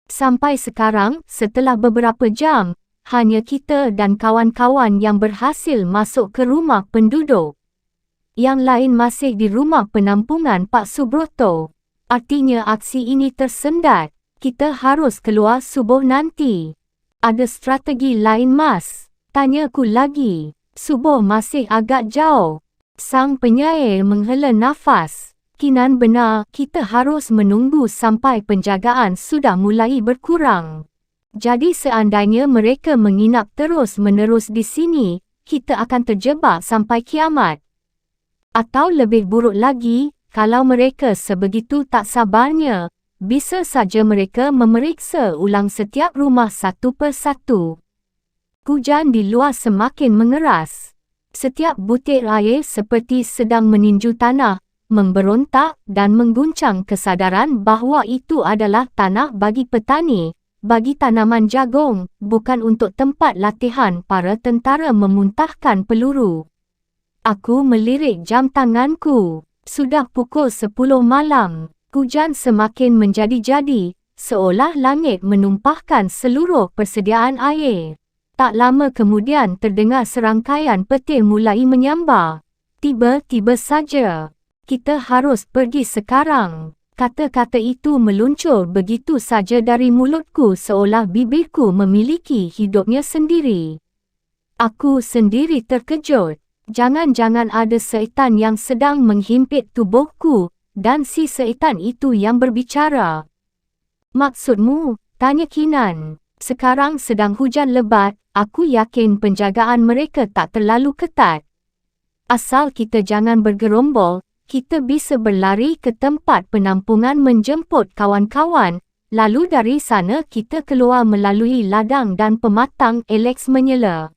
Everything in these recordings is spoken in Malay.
Sampai sekarang, setelah beberapa jam, hanya kita dan kawan-kawan yang berhasil masuk ke rumah penduduk. Yang lain masih di rumah penampungan Pak Subroto. Artinya aksi ini tersendat. Kita harus keluar subuh nanti. Ada strategi lain, Mas? Tanyaku lagi. Subuh masih agak jauh. Sang penyair menghela nafas. Kinan benar, kita harus menunggu sampai penjagaan sudah mulai berkurang. Jadi seandainya mereka menginap terus-menerus di sini, kita akan terjebak sampai kiamat. Atau lebih buruk lagi, kalau mereka sebegitu tak sabarnya, bisa saja mereka memeriksa ulang setiap rumah satu persatu. Hujan di luar semakin mengeras. Setiap butir air seperti sedang meninju tanah, memberontak dan mengguncang kesadaran bahawa itu adalah tanah bagi petani, bagi tanaman jagung, bukan untuk tempat latihan para tentara memuntahkan peluru. Aku melirik jam tanganku. Sudah pukul 10 malam. Hujan semakin menjadi-jadi, seolah langit menumpahkan seluruh persediaan air. Tak lama kemudian terdengar serangkaian petir mulai menyambar. Tiba-tiba saja. Kita harus pergi sekarang. Kata-kata itu meluncur begitu saja dari mulutku seolah bibirku memiliki hidupnya sendiri. Aku sendiri terkejut. Jangan-jangan ada syaitan yang sedang menghimpit tubuhku, dan si syaitan itu yang berbicara. Maksudmu? Tanya Kinan. Sekarang sedang hujan lebat, aku yakin penjagaan mereka tak terlalu ketat. Asal kita jangan bergerombol, kita bisa berlari ke tempat penampungan menjemput kawan-kawan, lalu dari sana kita keluar melalui ladang dan pematang. Alex menyela.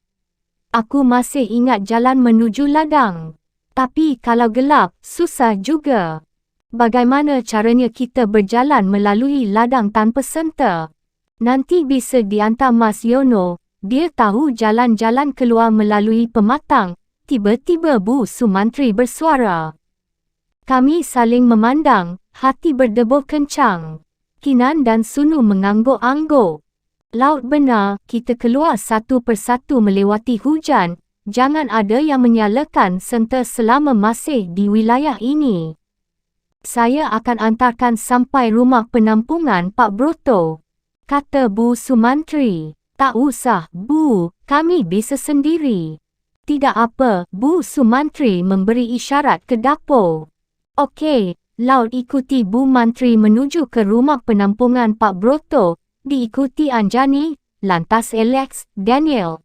Aku masih ingat jalan menuju ladang. Tapi kalau gelap, susah juga. Bagaimana caranya kita berjalan melalui ladang tanpa senter? Nanti bisa diantar Mas Yono, dia tahu jalan-jalan keluar melalui pematang. Tiba-tiba Bu Sumantri bersuara. Kami saling memandang, hati berdebur kencang. Kinan dan Sunu mengangguk-angguk. Laut benar, kita keluar satu persatu melewati hujan. Jangan ada yang menyalakan senter selama masih di wilayah ini. Saya akan antarkan sampai rumah penampungan Pak Broto, kata Bu Sumantri. Tak usah, Bu, kami bisa sendiri. Tidak apa, Bu Sumantri memberi isyarat ke dapur. Okey, Laut ikuti Bu Mantri menuju ke rumah penampungan Pak Broto, diikuti Anjani, lantas Alex, Daniel.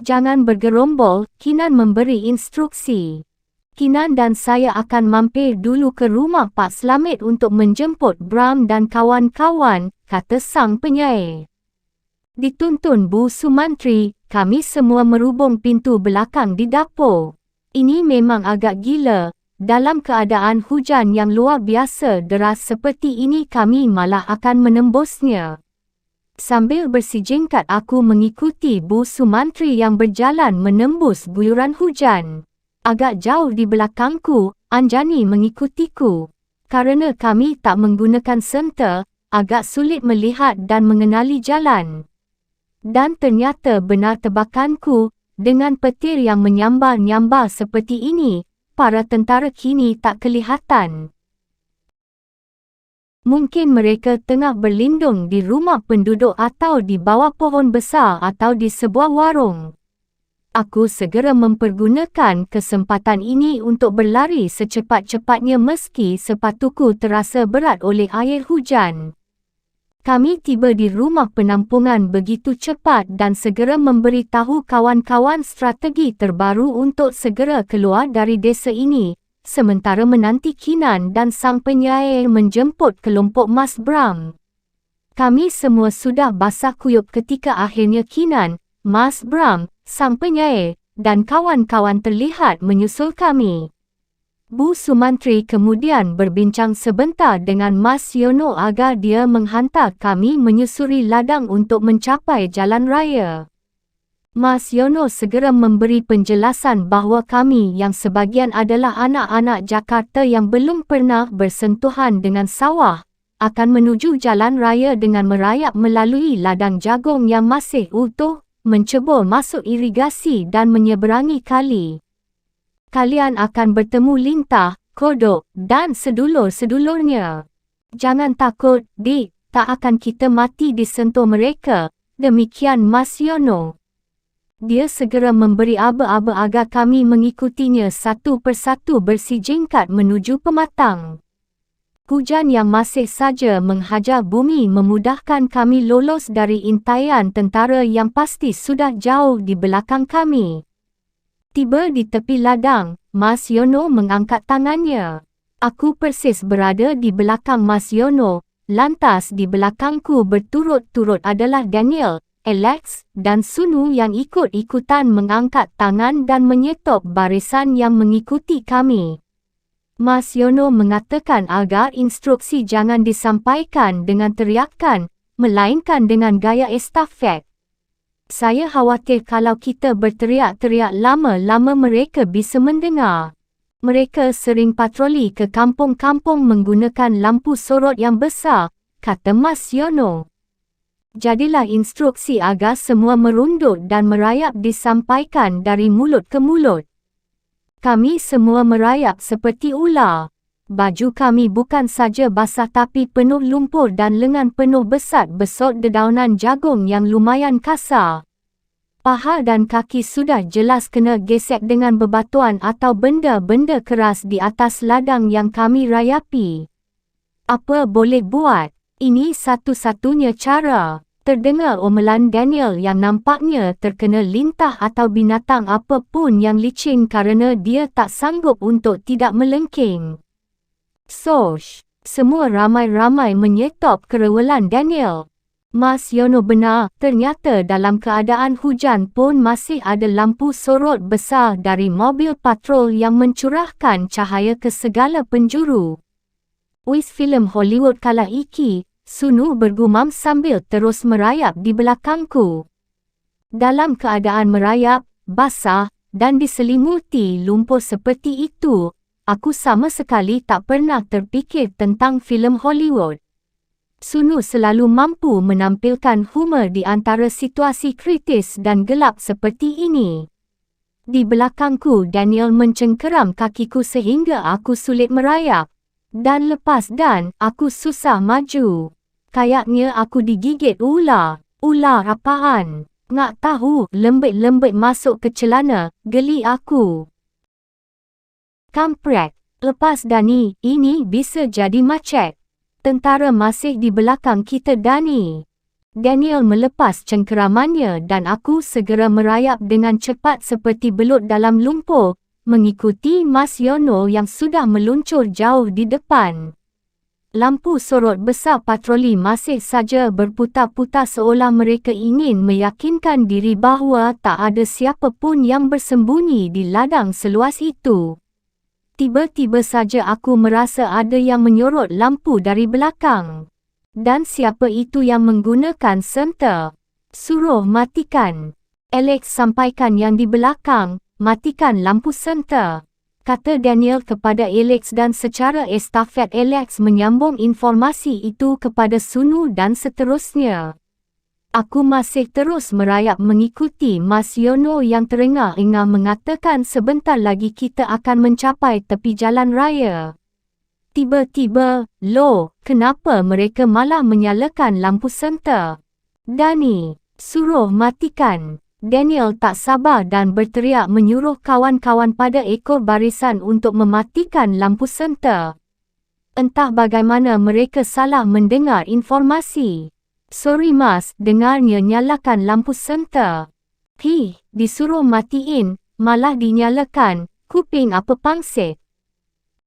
Jangan bergerombol, Kinan memberi instruksi. Kinan dan saya akan mampir dulu ke rumah Pak Slamet untuk menjemput Bram dan kawan-kawan, kata sang penyair. Dituntun Bu Sumantri, kami semua merubung pintu belakang di dapur. Ini memang agak gila. Dalam keadaan hujan yang luar biasa deras seperti ini kami malah akan menembusnya. Sambil bersijingkat aku mengikuti Bu Sumantri yang berjalan menembus guyuran hujan. Agak jauh di belakangku, Anjani mengikutiku. Karena kami tak menggunakan senter, agak sulit melihat dan mengenali jalan. Dan ternyata benar tebakanku, dengan petir yang menyambar-nyambar seperti ini, para tentara kini tak kelihatan. Mungkin mereka tengah berlindung di rumah penduduk atau di bawah pohon besar atau di sebuah warung. Aku segera mempergunakan kesempatan ini untuk berlari secepat-cepatnya meski sepatuku terasa berat oleh air hujan. Kami tiba di rumah penampungan begitu cepat dan segera memberitahu kawan-kawan strategi terbaru untuk segera keluar dari desa ini, sementara menanti Kinan dan sang penyair menjemput kelompok Mas Bram. Kami semua sudah basah kuyup ketika akhirnya Kinan, Mas Bram, sang penyair, dan kawan-kawan terlihat menyusul kami. Bu Sumantri kemudian berbincang sebentar dengan Mas Yono agar dia menghantar kami menyusuri ladang untuk mencapai jalan raya. Mas Yono segera memberi penjelasan bahawa kami yang sebagian adalah anak-anak Jakarta yang belum pernah bersentuhan dengan sawah, akan menuju jalan raya dengan merayap melalui ladang jagung yang masih utuh, mencebur masuk irigasi dan menyeberangi kali. Kalian akan bertemu lintah, kodok, dan sedulur-sedulurnya. Jangan takut, Dik, tak akan kita mati disentuh mereka, demikian Mas Yono. Dia segera memberi aba-aba agar kami mengikutinya satu persatu bersijingkat menuju pematang. Hujan yang masih saja menghajar bumi memudahkan kami lolos dari intaian tentara yang pasti sudah jauh di belakang kami. Tiba di tepi ladang, Mas Yono mengangkat tangannya. Aku persis berada di belakang Mas Yono, lantas di belakangku berturut-turut adalah Daniel, Alex, dan Sunu yang ikut-ikutan mengangkat tangan dan menyetop barisan yang mengikuti kami. Mas Yono mengatakan agar instruksi jangan disampaikan dengan teriakan, melainkan dengan gaya estafet. Saya khawatir kalau kita berteriak-teriak lama-lama mereka bisa mendengar. Mereka sering patroli ke kampung-kampung menggunakan lampu sorot yang besar, kata Mas Yono. Jadilah instruksi agar semua merundut dan merayap disampaikan dari mulut ke mulut. Kami semua merayap seperti ular. Baju kami bukan saja basah tapi penuh lumpur dan lengan penuh besar-besar dedaunan jagung yang lumayan kasar. Paha dan kaki sudah jelas kena gesek dengan bebatuan atau benda-benda keras di atas ladang yang kami rayapi. Apa boleh buat? Ini satu-satunya cara. Terdengar omelan Daniel yang nampaknya terkena lintah atau binatang apapun yang licin kerana dia tak sanggup untuk tidak melengking. Sosh! Semua ramai-ramai menyetop kerewelan Daniel. Mas Yono benar, ternyata dalam keadaan hujan pun masih ada lampu sorot besar dari mobil patrol yang mencurahkan cahaya ke segala penjuru. Wis filem Hollywood kala iki, Sunu bergumam sambil terus merayap di belakangku. Dalam keadaan merayap, basah, dan diselimuti lumpur seperti itu, aku sama sekali tak pernah terfikir tentang filem Hollywood. Sunu selalu mampu menampilkan humor di antara situasi kritis dan gelap seperti ini. Di belakangku Daniel mencengkeram kakiku sehingga aku sulit merayap. Dan lepas dan aku susah maju. Kayaknya aku digigit ular. Ular apaan? Ngak tahu, lembik-lembik masuk ke celana, geli aku. Kampret. Lepas Dani, ini bisa jadi macet. Tentara masih di belakang kita Dani. Daniel melepas cengkeramannya dan aku segera merayap dengan cepat seperti belut dalam lumpur, mengikuti Mas Yono yang sudah meluncur jauh di depan. Lampu sorot besar patroli masih saja berputar-putar seolah mereka ingin meyakinkan diri bahawa tak ada siapa pun yang bersembunyi di ladang seluas itu. Tiba-tiba saja aku merasa ada yang menyorot lampu dari belakang. Dan siapa itu yang menggunakan senter? Suruh matikan. Alex sampaikan yang di belakang, matikan lampu senter. Kata Daniel kepada Alex dan secara estafet Alex menyambung informasi itu kepada Sunu dan seterusnya. Aku masih terus merayap mengikuti Mas Yono yang terengah-engah mengatakan sebentar lagi kita akan mencapai tepi jalan raya. Tiba-tiba, loh, kenapa mereka malah menyalakan lampu senter? Dani, suruh matikan. Daniel tak sabar dan berteriak menyuruh kawan-kawan pada ekor barisan untuk mematikan lampu senter. Entah bagaimana mereka salah mendengar informasi. Sorry mas, dengarnya nyalakan lampu senter. Disuruh matiin, malah dinyalakan, kuping apa pangsit.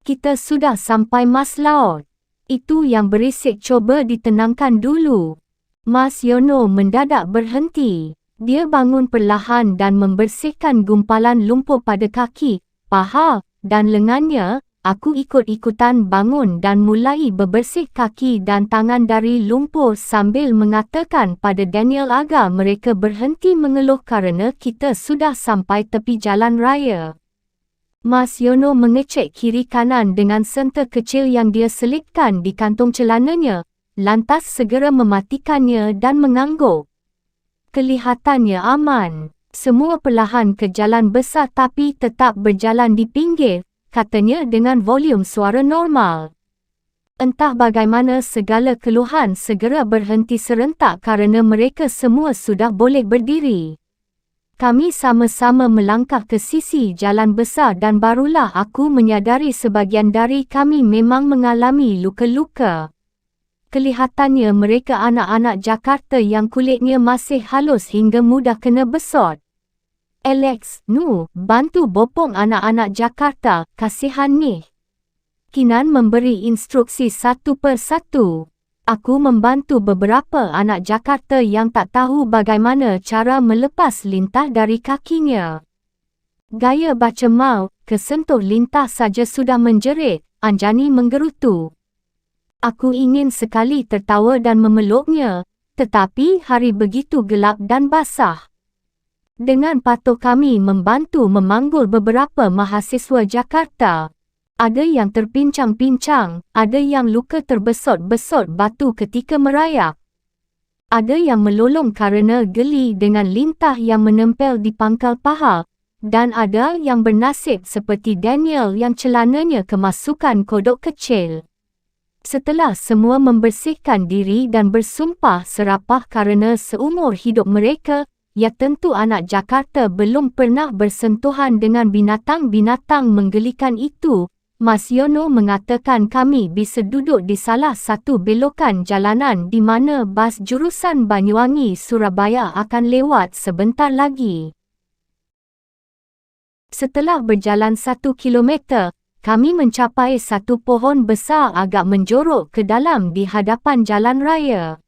Kita sudah sampai Mas Laut. Itu yang berisik coba ditenangkan dulu. Mas Yono mendadak berhenti. Dia bangun perlahan dan membersihkan gumpalan lumpur pada kaki, paha, dan lengannya. Aku ikut-ikutan bangun dan mulai bebersih kaki dan tangan dari lumpur sambil mengatakan pada Daniel agar mereka berhenti mengeluh kerana kita sudah sampai tepi jalan raya. Mas Yono mengecek kiri kanan dengan senter kecil yang dia selipkan di kantong celananya, lantas segera mematikannya dan mengangguk. Kelihatannya aman. Semua perlahan ke jalan besar tapi tetap berjalan di pinggir, katanya dengan volume suara normal. Entah bagaimana segala keluhan segera berhenti serentak kerana mereka semua sudah boleh berdiri. Kami sama-sama melangkah ke sisi jalan besar dan barulah aku menyadari sebahagian dari kami memang mengalami luka-luka. Kelihatannya mereka anak-anak Jakarta yang kulitnya masih halus hingga mudah kena besot. Alex, bantu bopong anak-anak Jakarta, kasihan ni. Kinan memberi instruksi satu persatu. Aku membantu beberapa anak Jakarta yang tak tahu bagaimana cara melepas lintah dari kakinya. Gaya baca mau, kesentuh lintah saja sudah menjerit, Anjani menggerutu. Aku ingin sekali tertawa dan memeluknya, tetapi hari begitu gelap dan basah. Dengan patuh kami membantu memanggul beberapa mahasiswa Jakarta. Ada yang terpincang-pincang, ada yang luka terbesot-besot batu ketika merayap. Ada yang melolong kerana geli dengan lintah yang menempel di pangkal paha, dan ada yang bernasib seperti Daniel yang celananya kemasukan kodok kecil. Setelah semua membersihkan diri dan bersumpah serapah kerana seumur hidup mereka, ya tentu anak Jakarta belum pernah bersentuhan dengan binatang-binatang menggelikan itu, Mas Yono mengatakan kami bisa duduk di salah satu belokan jalanan di mana bas jurusan Banyuwangi-Surabaya akan lewat sebentar lagi. Setelah berjalan 1 kilometer, kami mencapai satu pohon besar agak menjorok ke dalam di hadapan jalan raya.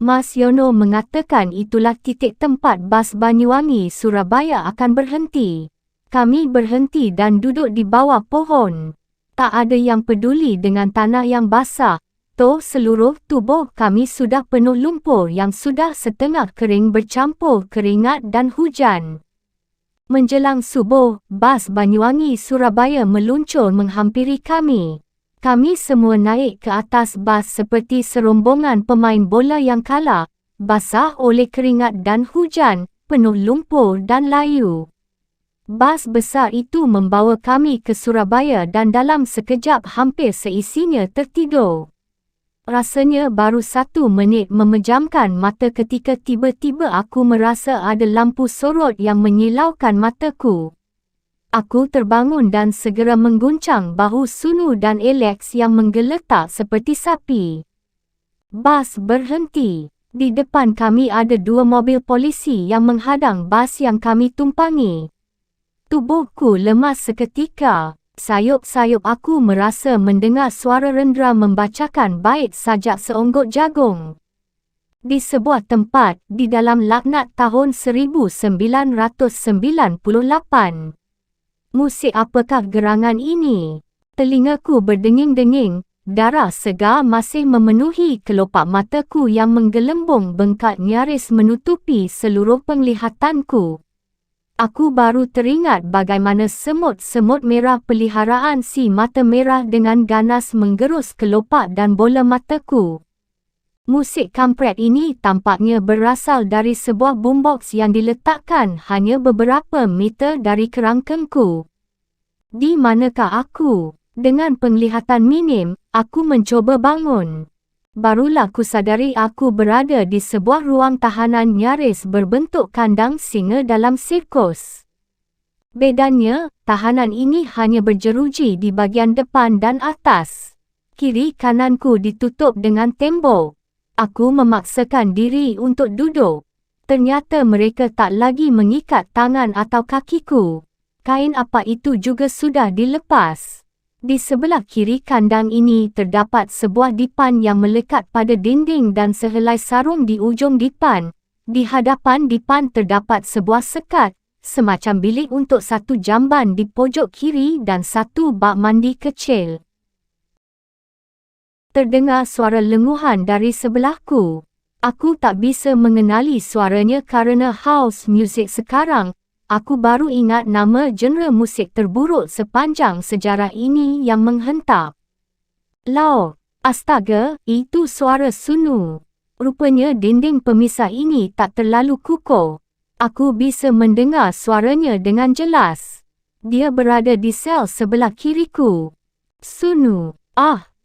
Mas Yono mengatakan itulah titik tempat bas Banyuwangi-Surabaya akan berhenti. Kami berhenti dan duduk di bawah pohon. Tak ada yang peduli dengan tanah yang basah. Toh seluruh tubuh kami sudah penuh lumpur yang sudah setengah kering bercampur keringat dan hujan. Menjelang subuh, bas Banyuwangi-Surabaya meluncur menghampiri kami. Kami semua naik ke atas bas seperti serombongan pemain bola yang kalah, basah oleh keringat dan hujan, penuh lumpur dan layu. Bas besar itu membawa kami ke Surabaya dan dalam sekejap hampir seisinya tertidur. Rasanya baru 1 minit memejamkan mata ketika tiba-tiba aku merasa ada lampu sorot yang menyilaukan mataku. Aku terbangun dan segera mengguncang bahu Sunu dan Alex yang menggeletak seperti sapi. Bas berhenti. Di depan kami ada 2 mobil polisi yang menghadang bas yang kami tumpangi. Tubuhku lemas seketika. Sayup-sayup aku merasa mendengar suara rendera membacakan bait sajak seonggok jagung. Di sebuah tempat di dalam laknat tahun 1998. Musik apakah gerangan ini? Telingaku berdenging-denging, darah segar masih memenuhi kelopak mataku yang menggelembung bengkak nyaris menutupi seluruh penglihatanku. Aku baru teringat bagaimana semut-semut merah peliharaan si mata merah dengan ganas menggerus kelopak dan bola mataku. Musik kampret ini tampaknya berasal dari sebuah boombox yang diletakkan hanya beberapa meter dari kerangkengku. Di manakah aku? Dengan penglihatan minim, aku mencoba bangun. Barulah kusadari aku berada di sebuah ruang tahanan nyaris berbentuk kandang singa dalam sirkus. Bedanya, tahanan ini hanya berjeruji di bahagian depan dan atas. Kiri kananku ditutup dengan tembok. Aku memaksakan diri untuk duduk. Ternyata mereka tak lagi mengikat tangan atau kakiku. Kain apa itu juga sudah dilepas. Di sebelah kiri kandang ini terdapat sebuah dipan yang melekat pada dinding dan sehelai sarung di ujung dipan. Di hadapan dipan terdapat sebuah sekat, semacam bilik untuk satu jamban di pojok kiri dan satu bak mandi kecil. Terdengar suara lenguhan dari sebelahku. Aku tak bisa mengenali suaranya kerana house music sekarang, aku baru ingat nama genre musik terburuk sepanjang sejarah ini yang menghentak. Lau, astaga, itu suara Sunu. Rupanya dinding pemisah ini tak terlalu kukuh. Aku bisa mendengar suaranya dengan jelas. Dia berada di sel sebelah kiriku. Sunu,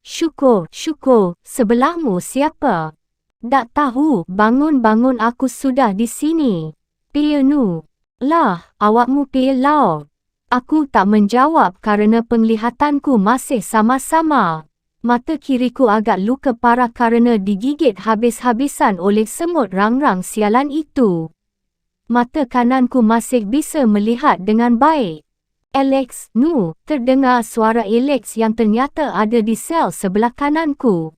syukur, sebelahmu siapa? Tak tahu, bangun, aku sudah di sini. Pianu. Lah, awakmu Lau. Aku tak menjawab kerana penglihatanku masih sama-sama. Mata kiriku agak luka parah kerana digigit habis-habisan oleh semut rang-rang sialan itu. Mata kananku masih bisa melihat dengan baik. Alex, terdengar suara Alex yang ternyata ada di sel sebelah kananku.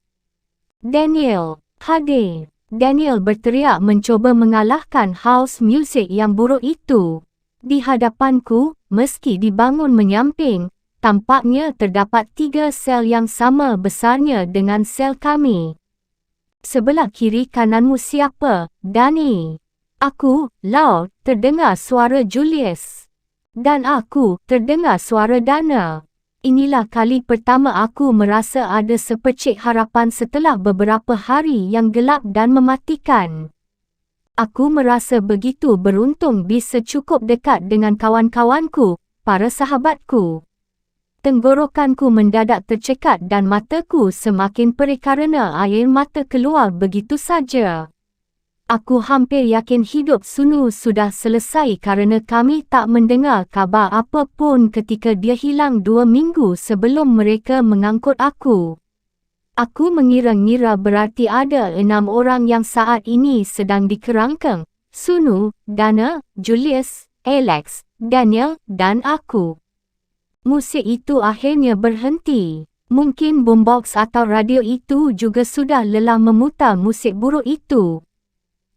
Daniel, hadir. Daniel berteriak mencuba mengalahkan house music yang buruk itu. Di hadapanku, meski dibangun menyamping, tampaknya terdapat 3 sel yang sama besarnya dengan sel kami. Sebelah kiri kananmu siapa, Dani? Aku, Lau, terdengar suara Julius. Dan aku, terdengar suara Dana. Inilah kali pertama aku merasa ada sepercik harapan setelah beberapa hari yang gelap dan mematikan. Aku merasa begitu beruntung bisa cukup dekat dengan kawan-kawanku, para sahabatku. Tenggorokanku mendadak tercekat dan mataku semakin perih kerana air mata keluar begitu saja. Aku hampir yakin hidup Sunu sudah selesai kerana kami tak mendengar khabar apa pun ketika dia hilang 2 minggu sebelum mereka mengangkut aku. Aku mengira-ngira berarti ada 6 orang yang saat ini sedang dikerangkeng. Sunu, Dana, Julius, Alex, Daniel dan aku. Musik itu akhirnya berhenti. Mungkin boombox atau radio itu juga sudah lelah memutar musik buruk itu.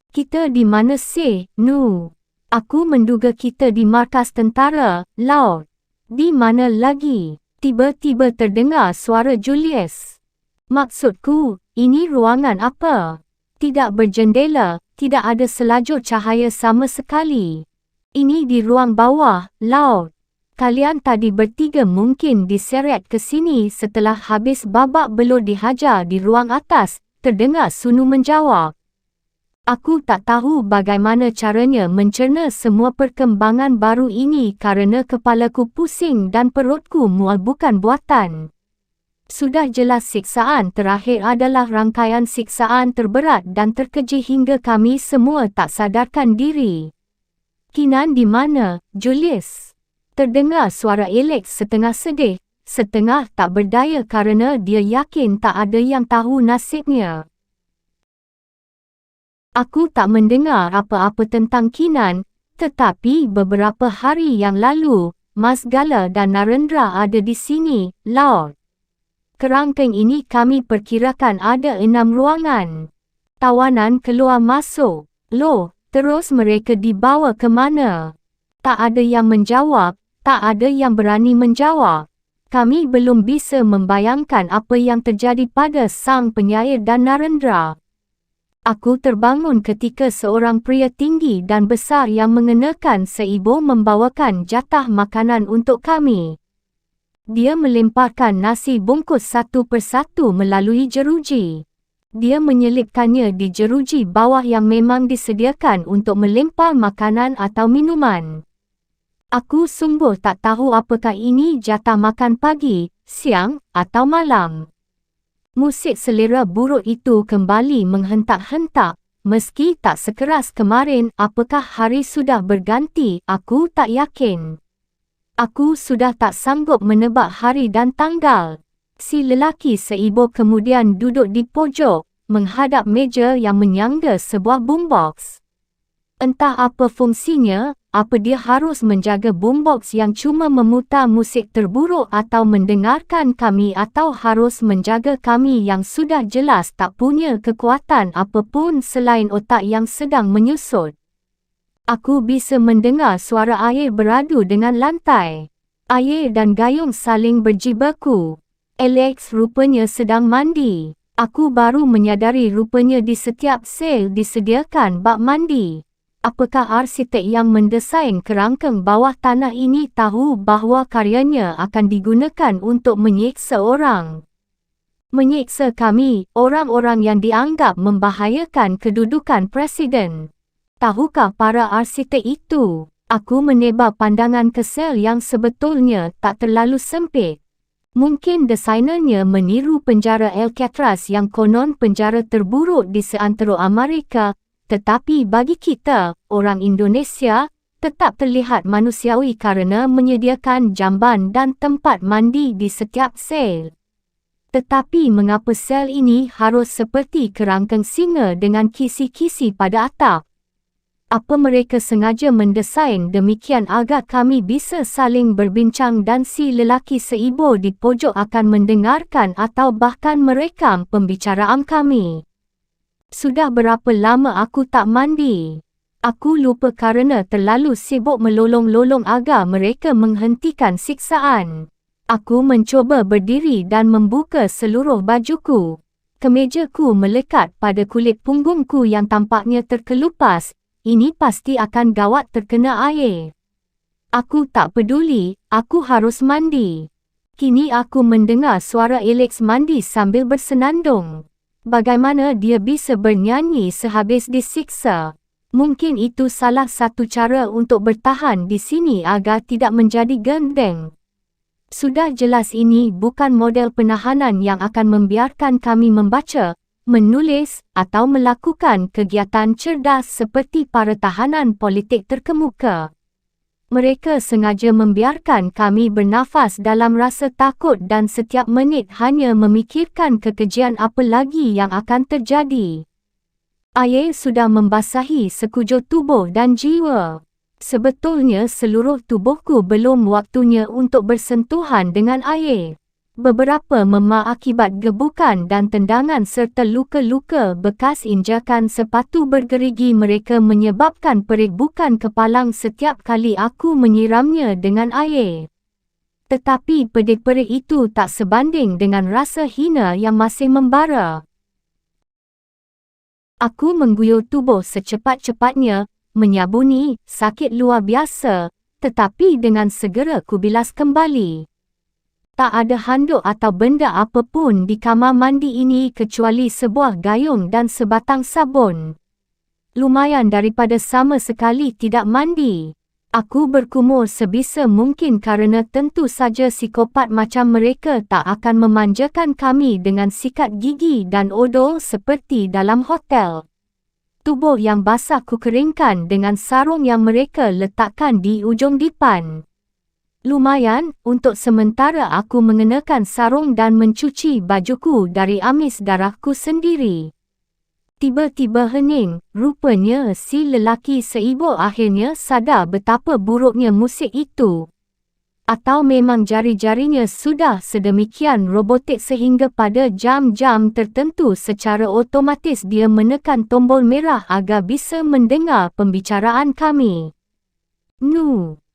Kita di mana sih, Nu? Aku menduga kita di markas tentara, Lau. Di mana lagi? Tiba-tiba terdengar suara Julius. Maksudku, ini ruangan apa? Tidak berjendela, tidak ada selajur cahaya sama sekali. Ini di ruang bawah, Lau. Kalian tadi bertiga mungkin diseret ke sini setelah habis babak belur dihajar di ruang atas, terdengar Sunu menjawab. Aku tak tahu bagaimana caranya mencerna semua perkembangan baru ini kerana kepalaku pusing dan perutku mual bukan buatan. Sudah jelas siksaan terakhir adalah rangkaian siksaan terberat dan terkeji hingga kami semua tak sadarkan diri. Kinan di mana, Julius? Terdengar suara Alex setengah sedih, setengah tak berdaya kerana dia yakin tak ada yang tahu nasibnya. Aku tak mendengar apa-apa tentang Kinan, tetapi beberapa hari yang lalu, Mas Gala dan Narendra ada di sini, Lord. Kerangkeng ini kami perkirakan ada 6 ruangan. Tawanan keluar masuk. Loh, terus mereka dibawa ke mana? Tak ada yang menjawab, tak ada yang berani menjawab. Kami belum bisa membayangkan apa yang terjadi pada sang penyair dan Narendra. Aku terbangun ketika seorang pria tinggi dan besar yang mengenakan seibu membawakan jatah makanan untuk kami. Dia melemparkan nasi bungkus satu persatu melalui jeruji. Dia menyelipkannya di jeruji bawah yang memang disediakan untuk melempar makanan atau minuman. Aku sungguh tak tahu apakah ini jatah makan pagi, siang, atau malam. Musik selera buruk itu kembali menghentak-hentak, meski tak sekeras kemarin. Apakah hari sudah berganti? Aku tak yakin. Aku sudah tak sanggup menebak hari dan tanggal. Si lelaki seibu kemudian duduk di pojok, menghadap meja yang menyangga sebuah boombox. Entah apa fungsinya, apa dia harus menjaga boombox yang cuma memutar musik terburuk atau mendengarkan kami atau harus menjaga kami yang sudah jelas tak punya kekuatan apapun selain otak yang sedang menyusut. Aku bisa mendengar suara air beradu dengan lantai. Air dan gayung saling berjibaku. Alex rupanya sedang mandi. Aku baru menyadari rupanya di setiap sel disediakan bak mandi. Apakah arsitek yang mendesain kerangkeng bawah tanah ini tahu bahawa karyanya akan digunakan untuk menyeksa orang? Menyeksa kami, orang-orang yang dianggap membahayakan kedudukan Presiden. Tahukah para arsitek itu? Aku menebar pandangan ke sel yang sebetulnya tak terlalu sempit. Mungkin desainernya meniru penjara Alcatraz yang konon penjara terburuk di seantero Amerika, tetapi bagi kita, orang Indonesia, tetap terlihat manusiawi kerana menyediakan jamban dan tempat mandi di setiap sel. Tetapi mengapa sel ini harus seperti kerangkeng singa dengan kisi-kisi pada atap? Apa mereka sengaja mendesain demikian agar kami bisa saling berbincang dan si lelaki seibu di pojok akan mendengarkan atau bahkan merekam pembicaraan kami? Sudah berapa lama aku tak mandi? Aku lupa kerana terlalu sibuk melolong-lolong agar mereka menghentikan siksaan. Aku mencuba berdiri dan membuka seluruh bajuku. Kemejaku melekat pada kulit punggungku yang tampaknya terkelupas. Ini pasti akan gawat terkena air. Aku tak peduli, aku harus mandi. Kini aku mendengar suara Alex mandi sambil bersenandung. Bagaimana dia bisa bernyanyi sehabis disiksa? Mungkin itu salah satu cara untuk bertahan di sini agar tidak menjadi gendeng. Sudah jelas ini bukan model penahanan yang akan membiarkan kami membaca, menulis atau melakukan kegiatan cerdas seperti para tahanan politik terkemuka. Mereka sengaja membiarkan kami bernafas dalam rasa takut dan setiap menit hanya memikirkan kekejian apa lagi yang akan terjadi. Air sudah membasahi sekujur tubuh dan jiwa. Sebetulnya seluruh tubuhku belum waktunya untuk bersentuhan dengan air. Beberapa memar akibat gebukan dan tendangan serta luka-luka bekas injakan sepatu bergerigi mereka menyebabkan perik bukan kepalang setiap kali aku menyiramnya dengan air. Tetapi pedik-perik itu tak sebanding dengan rasa hina yang masih membara. Aku mengguyur tubuh secepat-cepatnya, menyabuni, sakit luar biasa, tetapi dengan segera kubilas kembali. Tak ada handuk atau benda apapun di kamar mandi ini kecuali sebuah gayung dan sebatang sabun. Lumayan daripada sama sekali tidak mandi. Aku berkumur sebisa mungkin kerana tentu saja psikopat macam mereka tak akan memanjakan kami dengan sikat gigi dan odol seperti dalam hotel. Tubuh yang basah kukeringkan dengan sarung yang mereka letakkan di ujung dipan. Lumayan, untuk sementara aku mengenakan sarung dan mencuci bajuku dari amis darahku sendiri. Tiba-tiba hening, rupanya si lelaki seibu akhirnya sadar betapa buruknya musik itu. Atau memang jari-jarinya sudah sedemikian robotik sehingga pada jam-jam tertentu secara otomatis dia menekan tombol merah agar bisa mendengar pembicaraan kami.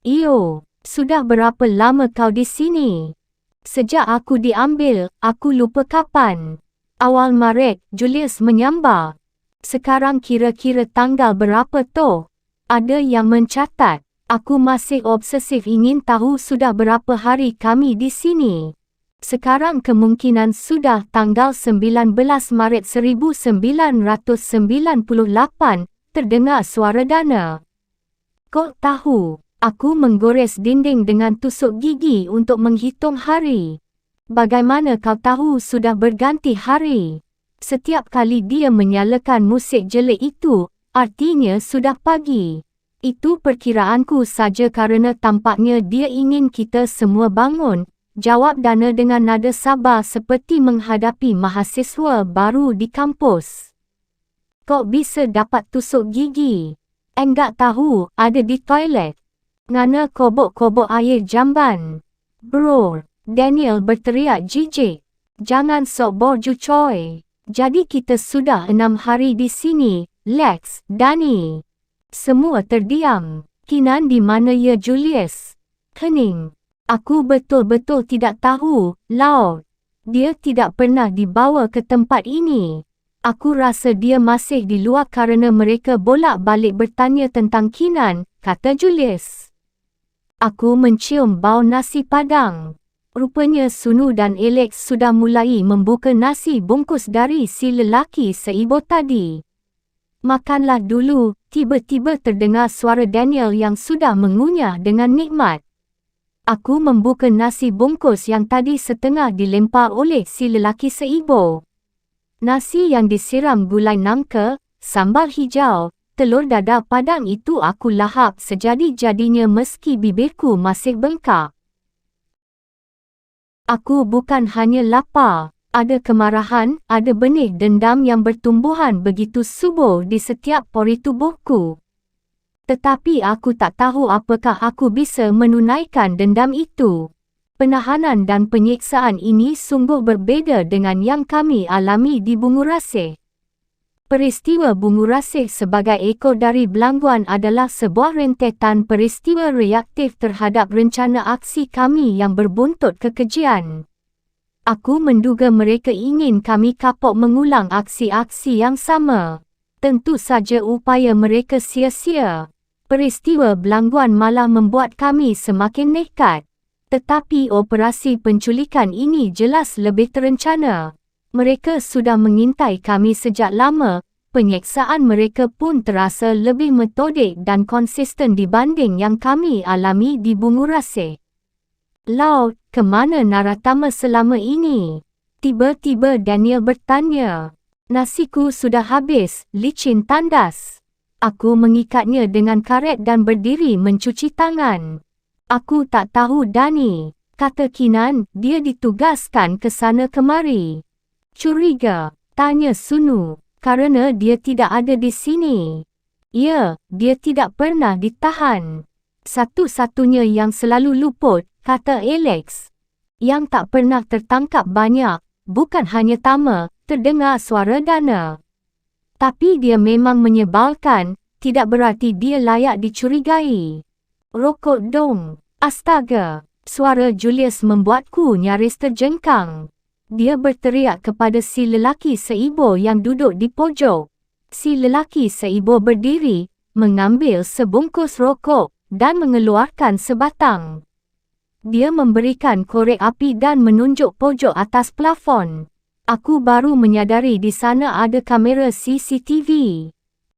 Iyo. Sudah berapa lama kau di sini? Sejak aku diambil, aku lupa kapan. Awal Maret, Julius menyambar. Sekarang kira-kira tanggal berapa tu? Ada yang mencatat. Aku masih obsesif ingin tahu sudah berapa hari kami di sini. Sekarang kemungkinan sudah tanggal 19 Maret 1998, terdengar suara Dana. Kau tahu? Aku menggores dinding dengan tusuk gigi untuk menghitung hari. Bagaimana kau tahu sudah berganti hari? Setiap kali dia menyalakan musik jelek itu, artinya sudah pagi. Itu perkiraanku saja kerana tampaknya dia ingin kita semua bangun, jawab Dana dengan nada sabar seperti menghadapi mahasiswa baru di kampus. Kau bisa dapat tusuk gigi? Enggak tahu, ada di toilet. Ngana kobok-kobok air jamban. Bro, Daniel berteriak jijik. Jangan sok borju coy. Jadi kita sudah 6 hari di sini, Lex, Dani. Semua terdiam. Kinan di mana ya Julius? Hening. Aku betul-betul tidak tahu, Laut. Dia tidak pernah dibawa ke tempat ini. Aku rasa dia masih di luar kerana mereka bolak-balik bertanya tentang Kinan, kata Julius. Aku mencium bau nasi padang. Rupanya Sunu dan Alex sudah mulai membuka nasi bungkus dari si lelaki seibu tadi. Makanlah dulu, tiba-tiba terdengar suara Daniel yang sudah mengunyah dengan nikmat. Aku membuka nasi bungkus yang tadi setengah dilempar oleh si lelaki seibu. Nasi yang disiram gulai nangka, sambal hijau, telur dadar padang itu aku lahap sejadi-jadinya meski bibirku masih bengkak. Aku bukan hanya lapar, ada kemarahan, ada benih dendam yang bertumbuhan begitu subur di setiap pori tubuhku. Tetapi aku tak tahu apakah aku bisa menunaikan dendam itu. Penahanan dan penyiksaan ini sungguh berbeza dengan yang kami alami di Bungurasih. Peristiwa Bungurasih sebagai ekor dari Belangguan adalah sebuah rentetan peristiwa reaktif terhadap rencana aksi kami yang berbuntut kekejian. Aku menduga mereka ingin kami kapok mengulang aksi-aksi yang sama. Tentu saja upaya mereka sia-sia. Peristiwa Belangguan malah membuat kami semakin nekat. Tetapi operasi penculikan ini jelas lebih terencana. Mereka sudah mengintai kami sejak lama, penyiksaan mereka pun terasa lebih metodik dan konsisten dibanding yang kami alami di Bungurasih. Laut, ke mana Naratama selama ini? Tiba-tiba Daniel bertanya. Nasiku sudah habis, licin tandas. Aku mengikatnya dengan karet dan berdiri mencuci tangan. Aku tak tahu Dani, kata Kinan, dia ditugaskan ke sana kemari. Curiga, tanya Sunu, kerana dia tidak ada di sini. Ya, dia tidak pernah ditahan. Satu-satunya yang selalu luput, kata Alex. Yang tak pernah tertangkap banyak, bukan hanya Tama, terdengar suara Dana. Tapi dia memang menyebalkan, tidak berarti dia layak dicurigai. Rokok dong. Astaga, suara Julius membuatku nyaris terjengkang. Dia berteriak kepada si lelaki seibu yang duduk di pojok. Si lelaki seibu berdiri, mengambil sebungkus rokok dan mengeluarkan sebatang. Dia memberikan korek api dan menunjuk pojok atas plafon. Aku baru menyadari di sana ada kamera CCTV.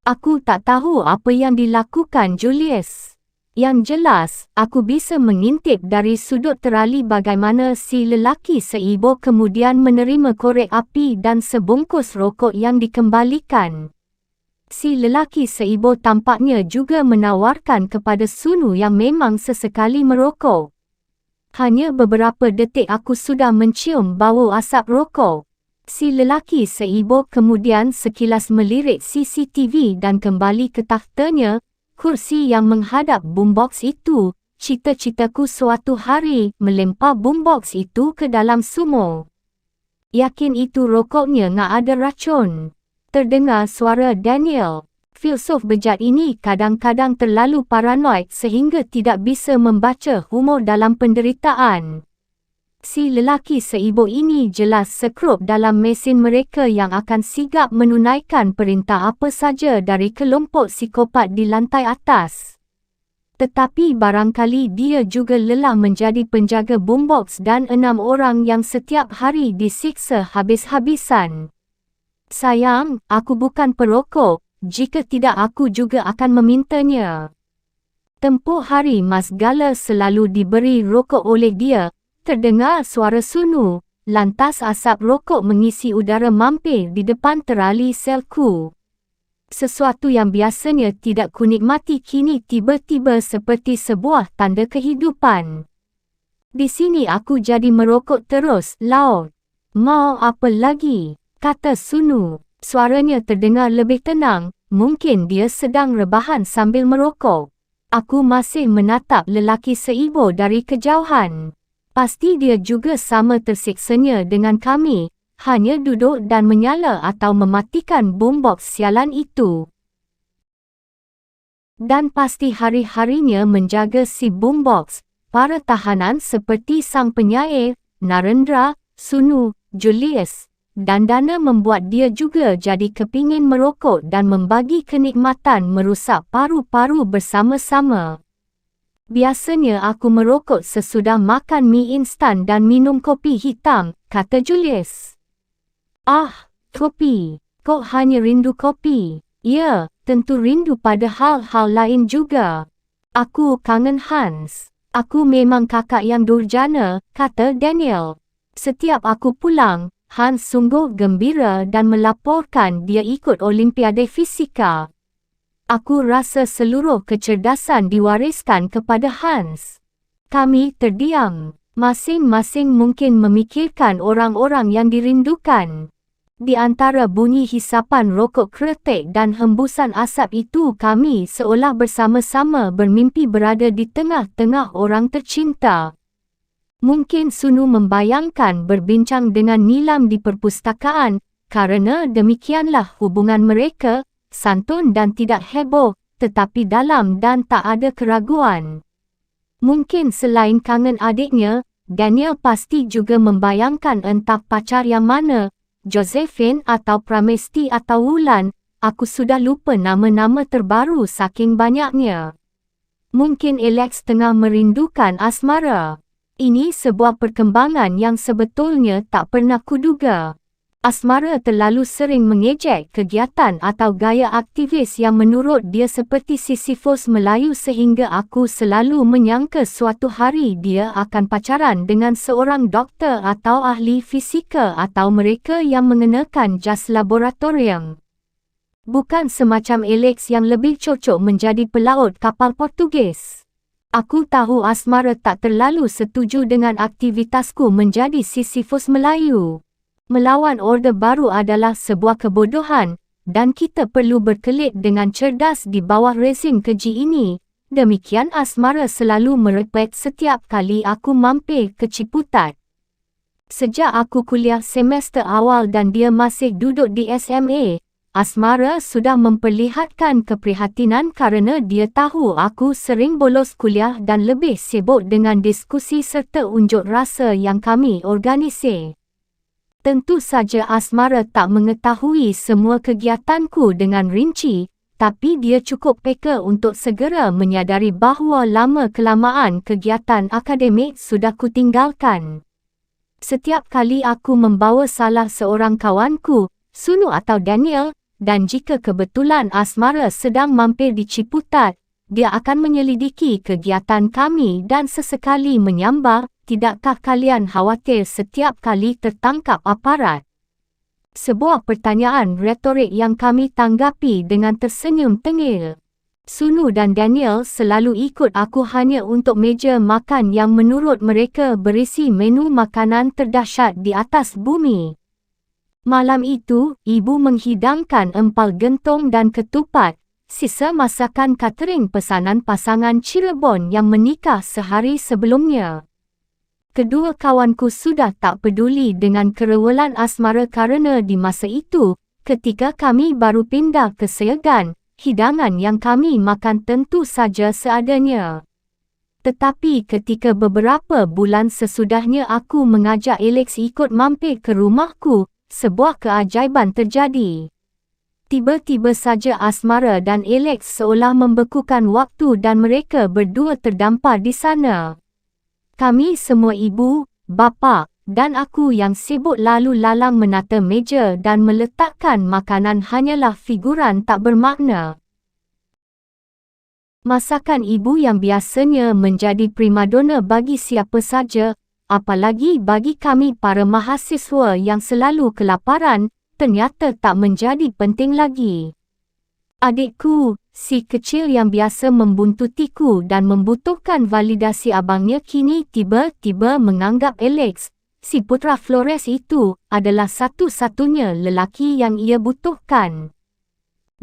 Aku tak tahu apa yang dilakukan Julius. Yang jelas, aku bisa mengintip dari sudut terali bagaimana si lelaki seibu kemudian menerima korek api dan sebungkus rokok yang dikembalikan. Si lelaki seibu tampaknya juga menawarkan kepada Sunu yang memang sesekali merokok. Hanya beberapa detik aku sudah mencium bau asap rokok. Si lelaki seibu kemudian sekilas melirik CCTV dan kembali ke takhtanya. Kursi yang menghadap boombox itu, cita-citaku suatu hari melempar boombox itu ke dalam sumur. Yakin itu rokoknya nggak ada racun. Terdengar suara Daniel. Filsuf bejat ini kadang-kadang terlalu paranoid sehingga tidak bisa membaca humor dalam penderitaan. Si lelaki seibu ini jelas sekrup dalam mesin mereka yang akan sigap menunaikan perintah apa saja dari kelompok psikopat di lantai atas. Tetapi barangkali dia juga lelah menjadi penjaga boombox dan 6 orang yang setiap hari disiksa habis-habisan. Sayang, aku bukan perokok, jika tidak aku juga akan memintanya. Tempoh hari Mas Gala selalu diberi rokok oleh dia. Terdengar suara Sunu, lantas asap rokok mengisi udara mampir di depan terali selku. Sesuatu yang biasanya tidak kunikmati kini tiba-tiba seperti sebuah tanda kehidupan. Di sini aku jadi merokok terus, Laut. Mau apa lagi? Kata Sunu. Suaranya terdengar lebih tenang, mungkin dia sedang rebahan sambil merokok. Aku masih menatap lelaki seibu dari kejauhan. Pasti dia juga sama tersiksanya dengan kami, hanya duduk dan menyala atau mematikan boombox sialan itu. Dan pasti hari-harinya menjaga si boombox, para tahanan seperti sang penyair, Narendra, Sunu, Julius, dan dana membuat dia juga jadi kepingin merokok dan membagi kenikmatan merusak paru-paru bersama-sama. Biasanya aku merokok sesudah makan mie instan dan minum kopi hitam, kata Julius. Ah, kopi. Kau hanya rindu kopi. Ya, tentu rindu pada hal-hal lain juga. Aku kangen Hans. Aku memang kakak yang durjana, kata Daniel. Setiap aku pulang, Hans sungguh gembira dan melaporkan dia ikut Olimpiade Fisika. Aku rasa seluruh kecerdasan diwariskan kepada Hans. Kami terdiam. Masing-masing mungkin memikirkan orang-orang yang dirindukan. Di antara bunyi hisapan rokok kretek dan hembusan asap itu kami seolah bersama-sama bermimpi berada di tengah-tengah orang tercinta. Mungkin Sunu membayangkan berbincang dengan Nilam di perpustakaan, kerana demikianlah hubungan mereka, santun dan tidak heboh, tetapi dalam dan tak ada keraguan. Mungkin selain kangen adiknya, Daniel pasti juga membayangkan entah pacar yang mana, Josephine atau Pramesti atau Wulan, aku sudah lupa nama-nama terbaru saking banyaknya. Mungkin Alex tengah merindukan asmara. Ini sebuah perkembangan yang sebetulnya tak pernah kuduga. Asmara terlalu sering mengejek kegiatan atau gaya aktivis yang menurut dia seperti Sisyphus Melayu sehingga aku selalu menyangka suatu hari dia akan pacaran dengan seorang doktor atau ahli fisika atau mereka yang mengenakan jas laboratorium. Bukan semacam Alex yang lebih cocok menjadi pelaut kapal Portugis. Aku tahu asmara tak terlalu setuju dengan aktivitasku menjadi Sisyphus Melayu. Melawan Orde Baru adalah sebuah kebodohan, dan kita perlu berkelit dengan cerdas di bawah rezim keji ini. Demikian asmara selalu merepet setiap kali aku mampir ke Ciputat. Sejak aku kuliah semester awal dan dia masih duduk di SMA, asmara sudah memperlihatkan keprihatinan kerana dia tahu aku sering bolos kuliah dan lebih sibuk dengan diskusi serta unjuk rasa yang kami organisir. Tentu saja asmara tak mengetahui semua kegiatanku dengan rinci, tapi dia cukup peka untuk segera menyadari bahawa lama-kelamaan kegiatan akademik sudah kutinggalkan. Setiap kali aku membawa salah seorang kawanku, Sunu atau Daniel, dan jika kebetulan asmara sedang mampir di Ciputat, dia akan menyelidiki kegiatan kami dan sesekali menyambar, "Tidakkah kalian khawatir setiap kali tertangkap aparat?" Sebuah pertanyaan retorik yang kami tanggapi dengan tersenyum tengil. Sunu dan Daniel selalu ikut aku hanya untuk meja makan yang menurut mereka berisi menu makanan terdahsyat di atas bumi. Malam itu, ibu menghidangkan empal gentong dan ketupat, sisa masakan catering pesanan pasangan Cirebon yang menikah sehari sebelumnya. Kedua kawanku sudah tak peduli dengan kerewelan asmara kerana di masa itu, ketika kami baru pindah ke Seagan, hidangan yang kami makan tentu saja seadanya. Tetapi ketika beberapa bulan sesudahnya aku mengajak Alex ikut mampir ke rumahku, sebuah keajaiban terjadi. Tiba-tiba saja asmara dan Alex seolah membekukan waktu dan mereka berdua terdampar di sana. Kami semua ibu, bapa, dan aku yang sibuk lalu lalang menata meja dan meletakkan makanan hanyalah figuran tak bermakna. Masakan ibu yang biasanya menjadi primadona bagi siapa saja, apalagi bagi kami para mahasiswa yang selalu kelaparan, ternyata tak menjadi penting lagi. Adikku, si kecil yang biasa membuntutiku dan membutuhkan validasi abangnya kini tiba-tiba menganggap Alex, si putra Flores itu, adalah satu-satunya lelaki yang ia butuhkan.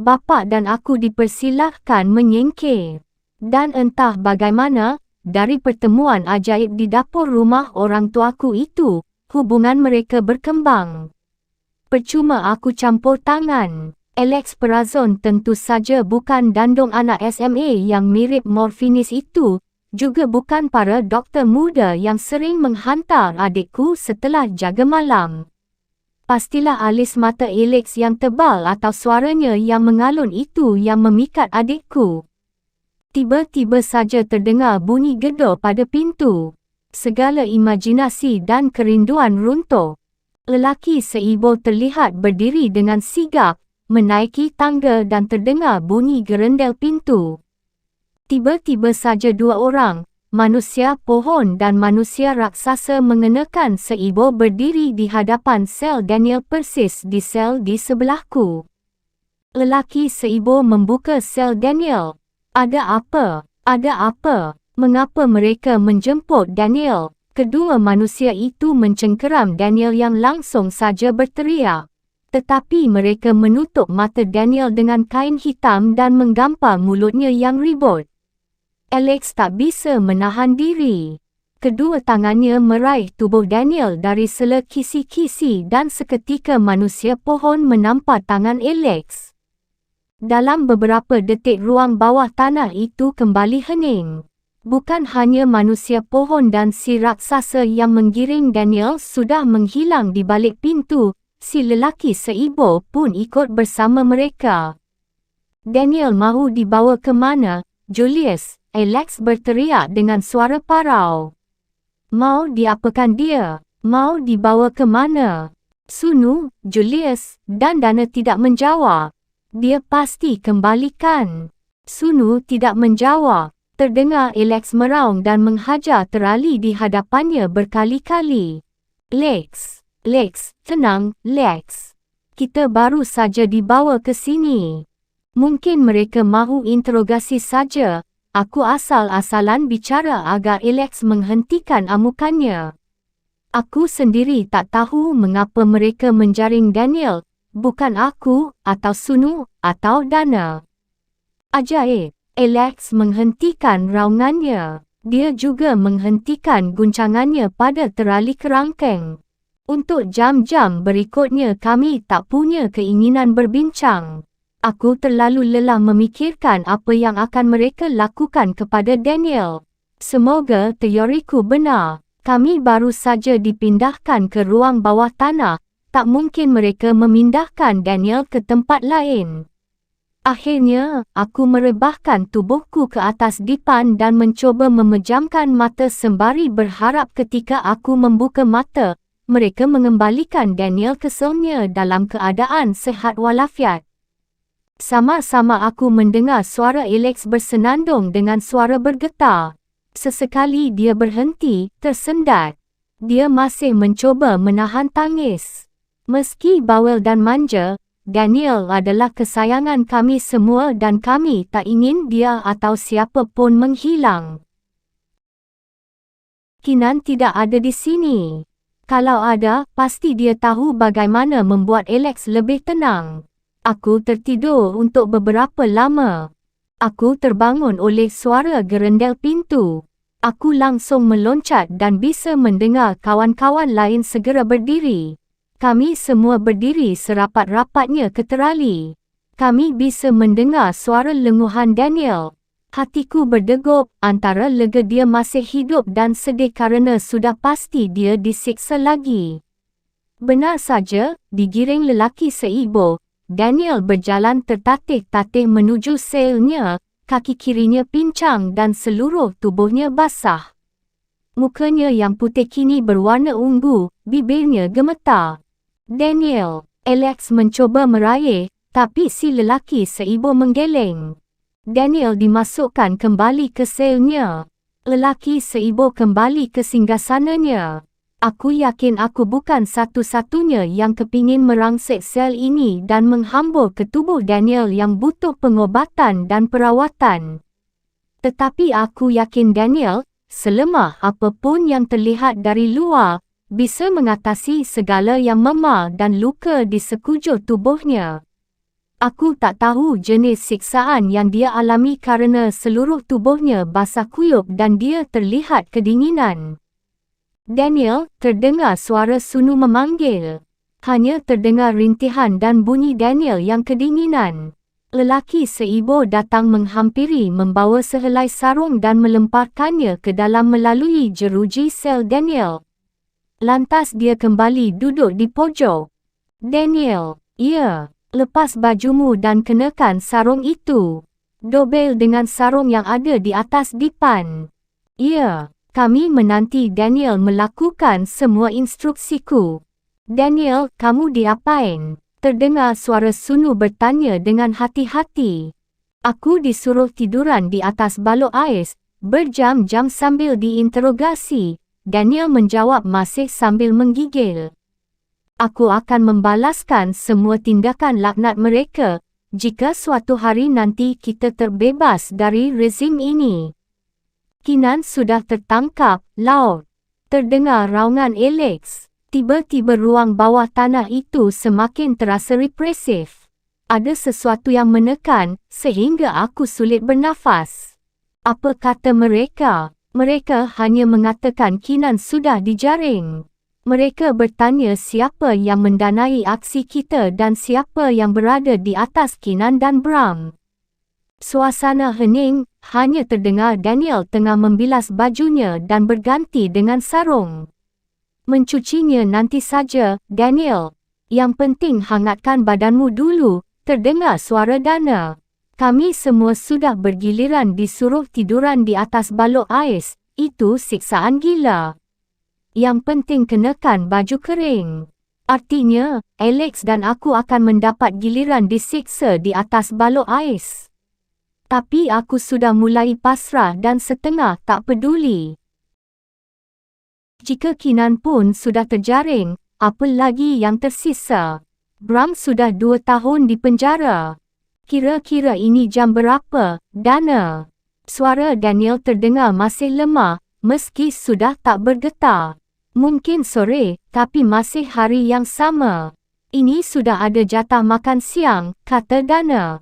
Bapa dan aku dipersilahkan menyingkir. Dan entah bagaimana, dari pertemuan ajaib di dapur rumah orang tuaku itu, hubungan mereka berkembang. Percuma aku campur tangan. Alex Perazon tentu saja bukan dandung anak SMA yang mirip morfinis itu, juga bukan para doktor muda yang sering menghantar adikku setelah jaga malam. pastilah alis mata Alex yang tebal atau suaranya yang mengalun itu yang memikat adikku. Tiba-tiba saja terdengar bunyi gedor pada pintu. Segala imajinasi dan kerinduan runtuh. Lelaki seibu terlihat berdiri dengan sigap, menaiki tangga dan terdengar bunyi gerendel pintu. Tiba-tiba saja dua orang, manusia pohon dan manusia raksasa mengenakan seibu berdiri di hadapan sel Daniel persis di sel di sebelahku. Lelaki seibu membuka sel Daniel. Ada apa? Ada apa? Mengapa mereka menjemput Daniel? Kedua manusia itu mencengkeram Daniel yang langsung saja berteriak. Tetapi mereka menutup mata Daniel dengan kain hitam dan menggampar mulutnya yang ribut. Alex tak bisa menahan diri. Kedua tangannya meraih tubuh Daniel dari sela kisi-kisi dan seketika manusia pohon menampar tangan Alex. Dalam beberapa detik ruang bawah tanah itu kembali hening. Bukan hanya manusia pohon dan si raksasa yang menggiring Daniel sudah menghilang di balik pintu, si lelaki seibu pun ikut bersama mereka. Daniel mahu dibawa ke mana? Julius, Alex berteriak dengan suara parau. Mau diapakan dia? Mau dibawa ke mana? Sunu, Julius, dan Dana tidak menjawab. Dia pasti kembalikan. Sunu tidak menjawab. Terdengar Alex meraung dan menghajar terali di hadapannya berkali-kali. Lex, tenang, Lex. Kita baru saja dibawa ke sini. Mungkin mereka mahu interogasi saja. Aku asal-asalan bicara agar Alex menghentikan amukannya. Aku sendiri tak tahu mengapa mereka menjaring Daniel. Bukan aku, atau Sunu, atau Dana. Ajaib, Alex menghentikan raungannya. Dia juga menghentikan guncangannya pada terali kerangkeng. Untuk jam-jam berikutnya kami tak punya keinginan berbincang. Aku terlalu lelah memikirkan apa yang akan mereka lakukan kepada Daniel. Semoga teoriku benar. Kami baru saja dipindahkan ke ruang bawah tanah. Tak mungkin mereka memindahkan Daniel ke tempat lain. Akhirnya, aku merebahkan tubuhku ke atas dipan dan mencoba memejamkan mata sembari berharap ketika aku membuka mata, mereka mengembalikan Daniel ke selnya dalam keadaan sehat walafiat. Sama-sama aku mendengar suara Alex bersenandung dengan suara bergetar. Sesekali dia berhenti, tersendat. Dia masih mencoba menahan tangis. Meski bawel dan manja, Daniel adalah kesayangan kami semua dan kami tak ingin dia atau siapa pun menghilang. Kinan tidak ada di sini. Kalau ada, pasti dia tahu bagaimana membuat Alex lebih tenang. Aku tertidur untuk beberapa lama. Aku terbangun oleh suara gerendel pintu. Aku langsung meloncat dan bisa mendengar kawan-kawan lain segera berdiri. Kami semua berdiri serapat-rapatnya ke terali. Kami bisa mendengar suara lenguhan Daniel. Hatiku berdegup antara lega dia masih hidup dan sedih kerana sudah pasti dia disiksa lagi. Benar saja, digiring lelaki seibu, Daniel berjalan tertatih-tatih menuju selnya, kaki kirinya pincang dan seluruh tubuhnya basah. Mukanya yang putih kini berwarna ungu, bibirnya gemetar. Daniel, Alex mencoba meraih, tapi si lelaki seibu menggeleng. Daniel dimasukkan kembali ke selnya. Lelaki seibu kembali ke singgasananya. Aku yakin aku bukan satu-satunya yang kepingin merangsek sel ini dan menghambur ke tubuh Daniel yang butuh pengobatan dan perawatan. Tetapi aku yakin Daniel, selemah apapun yang terlihat dari luar, bisa mengatasi segala yang memar dan luka di sekujur tubuhnya. Aku tak tahu jenis siksaan yang dia alami kerana seluruh tubuhnya basah kuyup dan dia terlihat kedinginan. Daniel, terdengar suara Sunu memanggil. Hanya terdengar rintihan dan bunyi Daniel yang kedinginan. Lelaki seibu datang menghampiri membawa sehelai sarung dan melemparkannya ke dalam melalui jeruji sel Daniel. Lantas dia kembali duduk di pojok. Daniel, ya, lepas bajumu dan kenakan sarung itu. Dobel dengan sarung yang ada di atas dipan. Ya, kami menanti Daniel melakukan semua instruksiku. Daniel, kamu diapain? Terdengar suara Sunu bertanya dengan hati-hati. Aku disuruh tiduran di atas balok ais, berjam-jam sambil diinterogasi. Daniel menjawab masih sambil menggigil. Aku akan membalaskan semua tindakan laknat mereka, jika suatu hari nanti kita terbebas dari rezim ini. Kinan sudah tertangkap, laut. Terdengar raungan Alex. Tiba-tiba ruang bawah tanah itu semakin terasa represif. Ada sesuatu yang menekan, sehingga aku sulit bernafas. Apa kata mereka? Mereka hanya mengatakan Kinan sudah dijaring. Mereka bertanya siapa yang mendanai aksi kita dan siapa yang berada di atas Kinan dan Bram. Suasana hening, hanya terdengar Daniel tengah membilas bajunya dan berganti dengan sarung. Mencucinya nanti saja, Daniel. Yang penting hangatkan badanmu dulu, terdengar suara Dana. Kami semua sudah bergiliran disuruh tiduran di atas balok ais, itu siksaan gila. Yang penting kenakan baju kering. Artinya, Alex dan aku akan mendapat giliran disiksa di atas balok ais. Tapi aku sudah mulai pasrah dan setengah tak peduli. Jika Kinan pun sudah terjaring, apa lagi yang tersisa? Bram sudah 2 tahun di penjara. Kira-kira ini jam berapa, Dana? Suara Daniel terdengar masih lemah, meski sudah tak bergetar. Mungkin sore, tapi masih hari yang sama. Ini sudah ada jatah makan siang, kata Dana.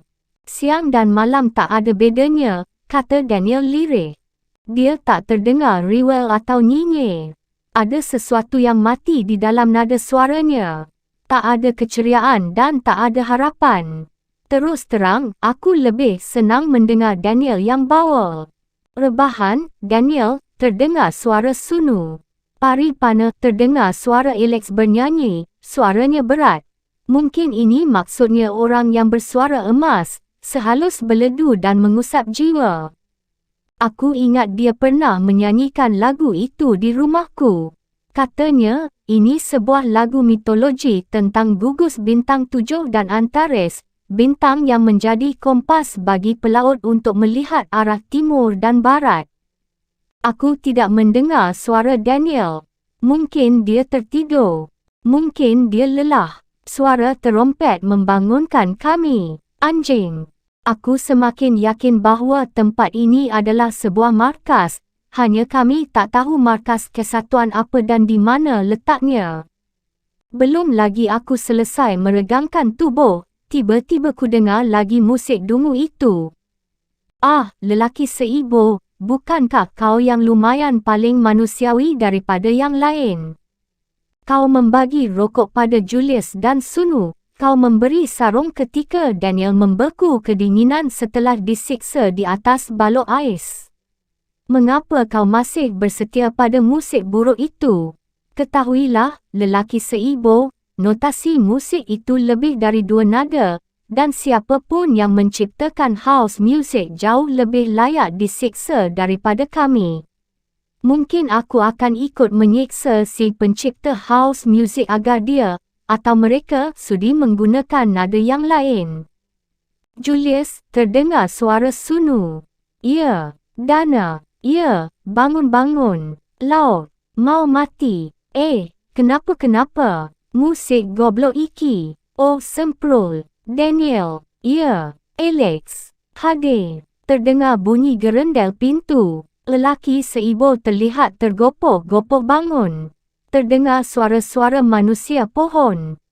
Siang dan malam tak ada bedanya, kata Daniel lirih. Dia tak terdengar riwel atau nyinyir. Ada sesuatu yang mati di dalam nada suaranya. Tak ada keceriaan dan tak ada harapan. Terus terang, aku lebih senang mendengar Daniel yang bawel. Rebahan, Daniel, terdengar suara Sunu. Pari pana, terdengar suara Alex bernyanyi, suaranya berat. Mungkin ini maksudnya orang yang bersuara emas, sehalus beledu dan mengusap jiwa. Aku ingat dia pernah menyanyikan lagu itu di rumahku. Katanya, ini sebuah lagu mitologi tentang gugus bintang 7 dan Antares, bintang yang menjadi kompas bagi pelaut untuk melihat arah timur dan barat. Aku tidak mendengar suara Daniel. Mungkin dia tertidur. Mungkin dia lelah. Suara terompet membangunkan kami. Anjing. Aku semakin yakin bahawa tempat ini adalah sebuah markas, hanya kami tak tahu markas kesatuan apa dan di mana letaknya. Belum lagi aku selesai meregangkan tubuh, tiba-tiba ku dengar lagi musik dungu itu. Ah, lelaki seibu, bukankah kau yang lumayan paling manusiawi daripada yang lain? Kau membagi rokok pada Julius dan Sunu. Kau memberi sarung ketika Daniel membeku kedinginan setelah disiksa di atas balok ais. Mengapa kau masih bersetia pada musik buruk itu? Ketahuilah, lelaki seibu, notasi musik itu lebih dari 2 nada, dan siapa pun yang menciptakan house music jauh lebih layak disiksa daripada kami. Mungkin aku akan ikut menyiksa si pencipta house music agar dia, atau mereka sudi menggunakan nada yang lain. Julius, terdengar suara Sunu. Ya, Dana. Ya, bangun-bangun. Laut, mau mati. Kenapa? Musik goblok iki. Oh, semprul. Daniel. Ya, Alex. Hadir. Terdengar bunyi gerendel pintu. Lelaki seibu terlihat tergopoh-gopoh bangun. Terdengar suara-suara manusia pohon.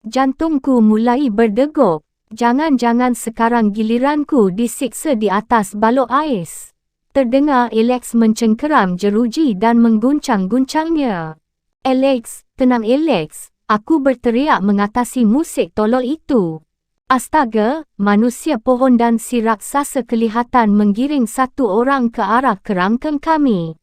Jantungku mulai berdegup. Jangan-jangan sekarang giliranku disiksa di atas balok ais. Terdengar Alex mencengkeram jeruji dan mengguncang-guncangnya. Alex, tenang Alex. Aku berteriak mengatasi musik tolol itu. Astaga, manusia pohon dan si raksasa kelihatan menggiring satu orang ke arah kerangkeng kami.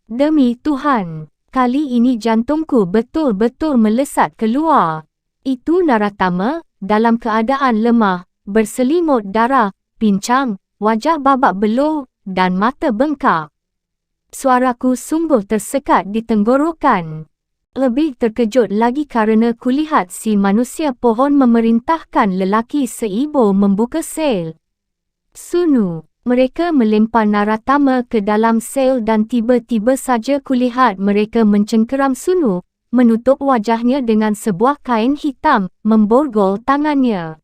Demi Tuhan, Kali ini jantungku betul-betul melesat keluar. Itu Naratama, dalam keadaan lemah, berselimut darah, pincang, wajah babak belur, dan mata bengkak. Suaraku sungguh tersekat di tenggorokan. Lebih terkejut lagi kerana kulihat si manusia pohon memerintahkan lelaki seibu membuka sel. Sunu. Mereka melempar Naratama ke dalam sel dan tiba-tiba saja kulihat mereka mencengkeram Sunu, menutup wajahnya dengan sebuah kain hitam, memborgol tangannya.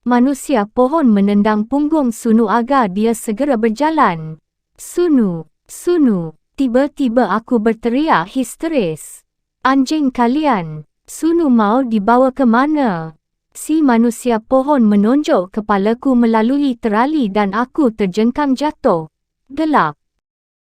Manusia pohon menendang punggung Sunu agar dia segera berjalan. Sunu, Sunu, tiba-tiba aku berteriak histeris. Anjing kalian, Sunu mau dibawa ke mana? Si manusia pohon menonjok kepalaku melalui terali dan aku terjengkang jatuh. Gelap.